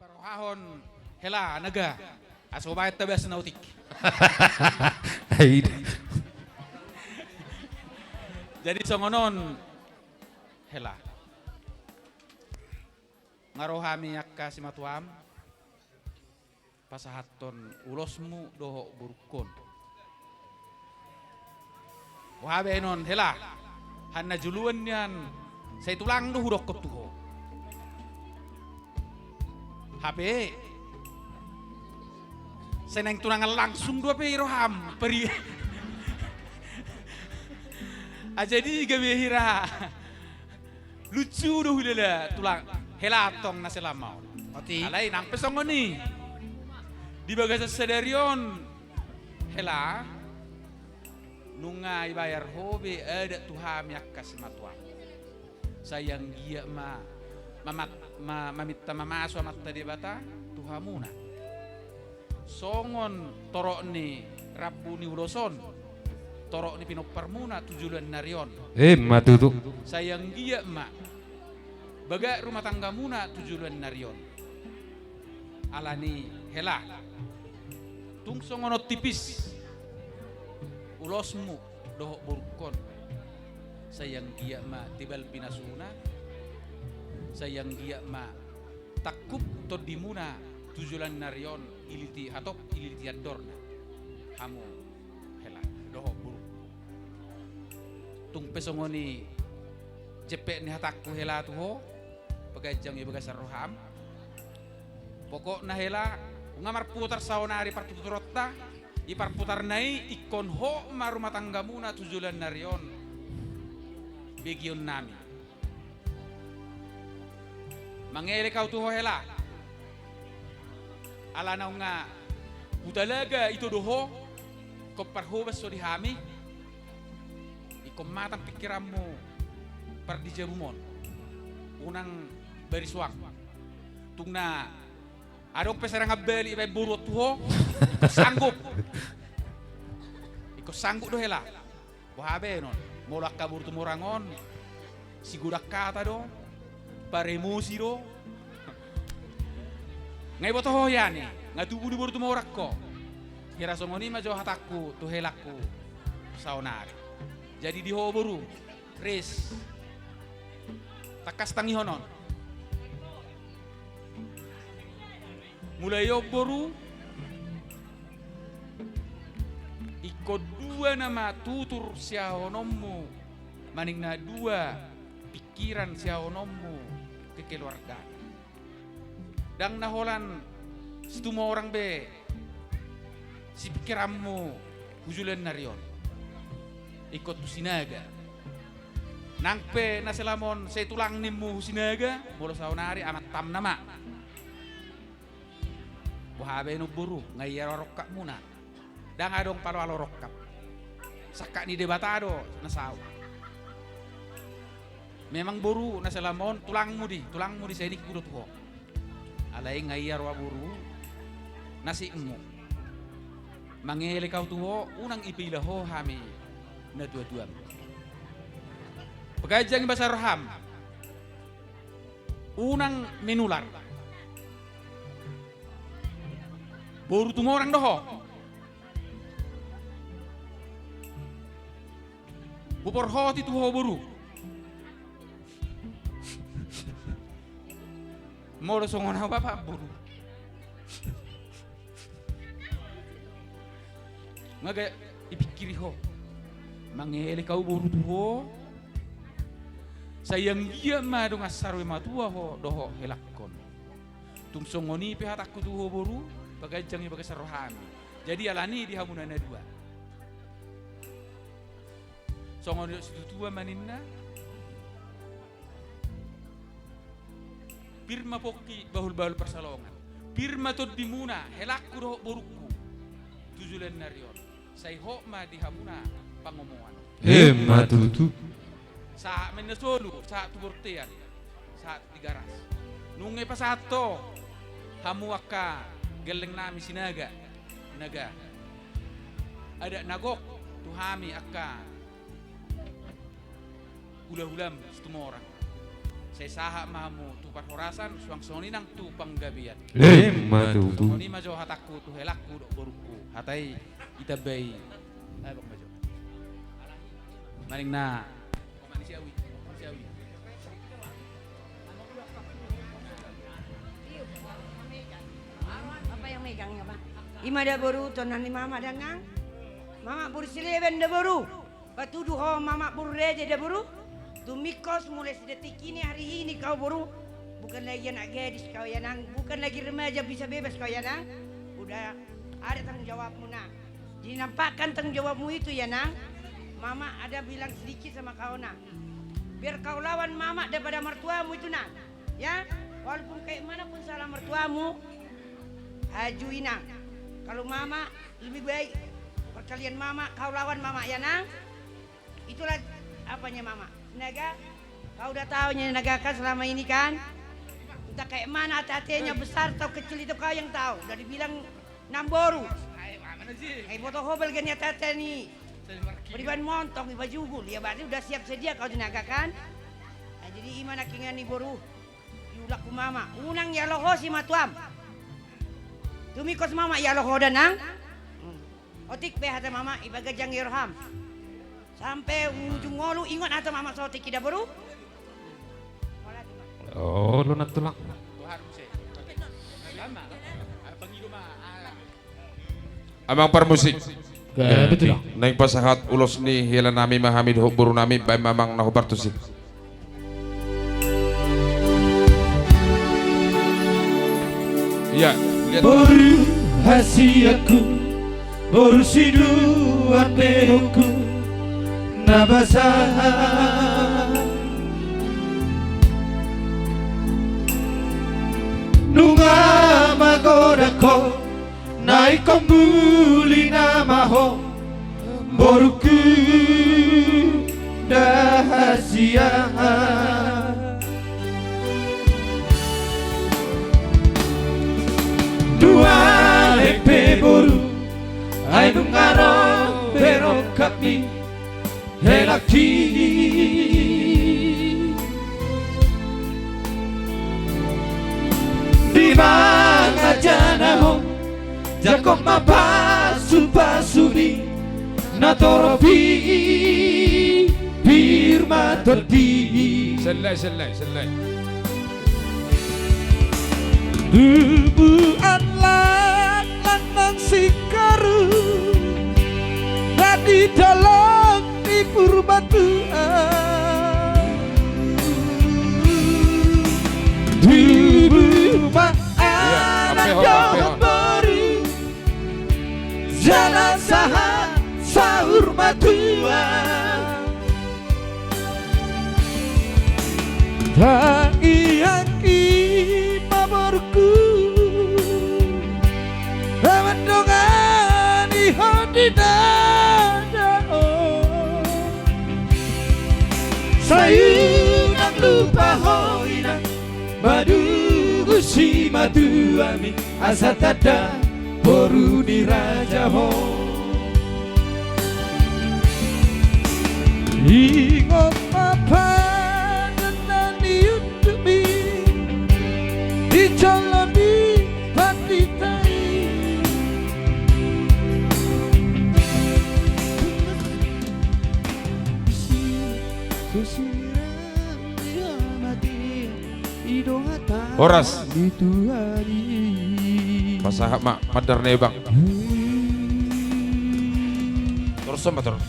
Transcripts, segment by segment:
Parohahon hela naga asobayat tabas nautik. Jadi songonon hela ngarohami yakka simatuam pasahaton ulosmu doho burukon. Wahabe non hela hanna juluan yan saya tulang duh hurok ketuho. HP seneng tunangan langsung dua roham peri jadi gawe hira lucu doh udah tulang helatong naselamau alai nang pesongoni di bagasa sedarion hela nungai bayar hobi ada tuham yakkas matuam sayang dia mamita mamaso matta di bata tuhamuna songon torok ni rabu ni uloson torok ni pinoparmuna tujulan narion matutu sayang dia baga rumah tangga muna tujulan narion alani hela tung songonot tipis ulosmu dohok burukon sayang dia tibal pinasuna sayang dia takub to dimuna tujulan narion iliti hatop iliti adorna hamu hela dohok buruk tung pesongoni cepek ni hatakku hela tuho pagajang ibaga saroham pokok na hela ngamar putar saonari partuturotta iparputar nai ikon ho marumah tangga muna tujulan narion begion nami mangele kau tuho hela ala na nga udalaga ito doho ko parhubas so dihami ikom matang pikiranmu par di jabumon unang beriswang tung na adong pesarang ngabeli ibay burot tuho iko sanggup do hela wahabe non molak kabur tumurangon sigudak kata do paremusi do ngai boto hoyani ngatubu di burtu morakko kira songoni ma jo hatakku tu helakku saonari jadi di hoboru res takas tangi honon mulai yoboru iko dua nama tutur siahonommu maning na dua pikiran siahonommu kekeluargaan dang naholan setuma orang be si pikiranmu hujulan narion ikut sinaga nangpe naselamon saya tulang nimmu sinaga bolos saunari amat tam nama buhabe no buru ngayar rokak muna dang adong palo alo rokap sakak ni debatado nasau memang buru naselamon tulangmu di saya ini kudu tuh alay ngayar wa buru nasi emu mangele kau tuho unang ipila ho hami na dua-dua pagajang bahasa roham unang menular buru tumorang doho bupor ho ti tuho buru moro songon ha bapak buru ngaga ipikiri ho mangele kau buru tuho sayang dia dong asarwe matua ho doho helakon tum songoni pe hatakku tuho buru bagajang ibaga sarohami jadi alani di hamunana dua songoni situ tua maninna pirma pokki bahul persalongan pirma to dimuna helakku doho boruku tujulan narion say ho ma di hamuna pangomongan matutu sa menesolu sa tubortean sa tigaras nungai pasato hamu akka geleng nami sinaga naga ada nagok tuhami akka hula-hulam setuma orang Saya saha mahamu tu parhorasan suang soni nang tu panggabian. Matutu. Soni majo hataku tu helakku dok boruku. Hatai kita bay. Ay bang majo. Maning na. Siawi. Apa yang megangnya, Pak? Ima da baru tonan ni mama dangang. Mama buru sileben da baru. Patuduh ho mama buru reje da baru. Tu mikos mulai sedetik ini hari ini kau baru. Bukan lagi anak gadis kau ya nang. Bukan lagi remaja bisa bebas kau ya nang. Udah ada tanggung jawabmu nang. Jadi nampakkan tanggung jawabmu itu ya nang. Mama ada bilang sedikit sama kau nang. Biar kau lawan mama daripada mertuamu itu nang. Ya, walaupun kayak mana pun salah mertuamu, ajuin nang. Kalau mama lebih baik perkalian mama kau lawan mama ya nang. Itulah apanya mama. Naga, kau udah tahu naga kan selama ini kan? Entah kayak mana hati-hatinya besar atau kecil itu kau yang tahu. Udah dibilang namboru. Mana sih? Kayak foto hobel gani hati nih. Beriban montong di baju gul. Ya berarti udah siap sedia kau tenaga kan? Nah, jadi imana kingan nih boru. Yulaku mama. Unang ya loho si matuam. Tumikos mama ya loho danang. Otik be hata mama ibagajang yorham. Sampai ujung ngolu ingat hata mama sotik tidak boru. Oh, lu nak tulang. Tuhan sih. Lama. Pangido mah. Amang permusik. Betul. Neng pasahat ulos ni hila nami mahamid buru nami bay mamang nahubar tusik. Iya, lihat. Boru hasiaku, boru sidu atehoku, nabasaha. Nunga magodako, naik kombuli namaho, boruku dahasiaha. Dua hepe boru ay nungaro pero kami helaki di mana janaho jakob mapasu pasuni natoropi firma toti Selai. Dubuan lanang sikaru Nadi tolong di purbatuan Dubuan anak johan baru Jalan sahat sahur matuan Tak iyaki maborku Mendongan di dada Sayunang lupa hoina Badugu si matuami Asa tada boru di raja ho Ingot apa Dijalani banditai Horas. Pasahat mak madar nebang. Terus sama terus.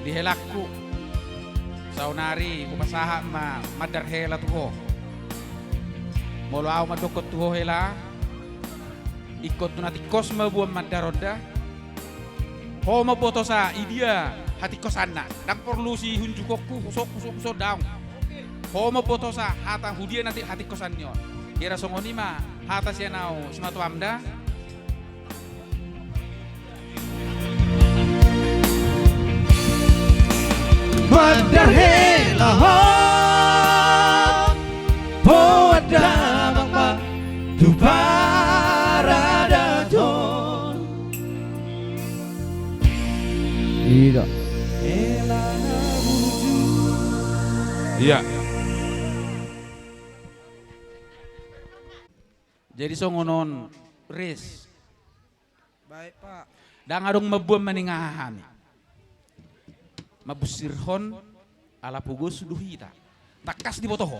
Di helakku. Saunari kupasaha ma madar hela tuho. Molo au madokot tuho hela. Ikot tunati kos mabuam madaroda. Ho mapoto sa idia hati kosana. Dan perlu si hunjukokku kusok daun. Ho mapoto sa hata hudia nanti hati kosannya. Kira songoni ma hata siya nau sematu amda. Madar hela ho Poada mama Tu parada jon Tidak Hela Jadi songonon res. Baik Pak. Dan adong mabuam maningahami. Mabusirhon ala pugos duhita. Takas di botoho.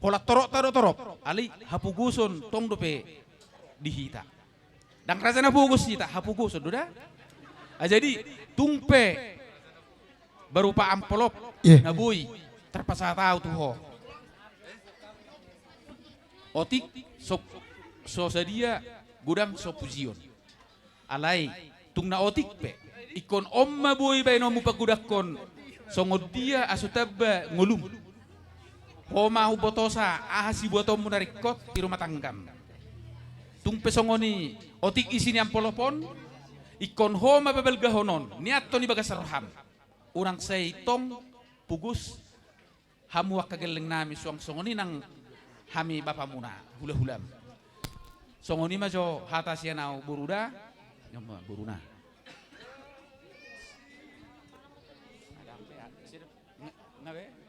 Pola torok. Ali hapuguson tong dope dihita. Dan rasanya pugos hita hapuguson duda. Jadi tumpe berupa amplop nabui terpaksa tahu tuh ho. Otik so sedia gudang so pujion. Alai tung na otik pe ikon omma boy bay no mupagudakon songod dia asutabba ngulum. Homa hubotosa ahasi botom munarikot di rumah tanggam. Tung pesongoni otik isini ampolopon ikon homa babelgahonon niat ni bagas roham. Urang tong pugus hamu wakageleng nami suang songoni nang hami bapamuna hula-hulam. Songoni majo hata sianau buruda nyoma buruna. Ngabe?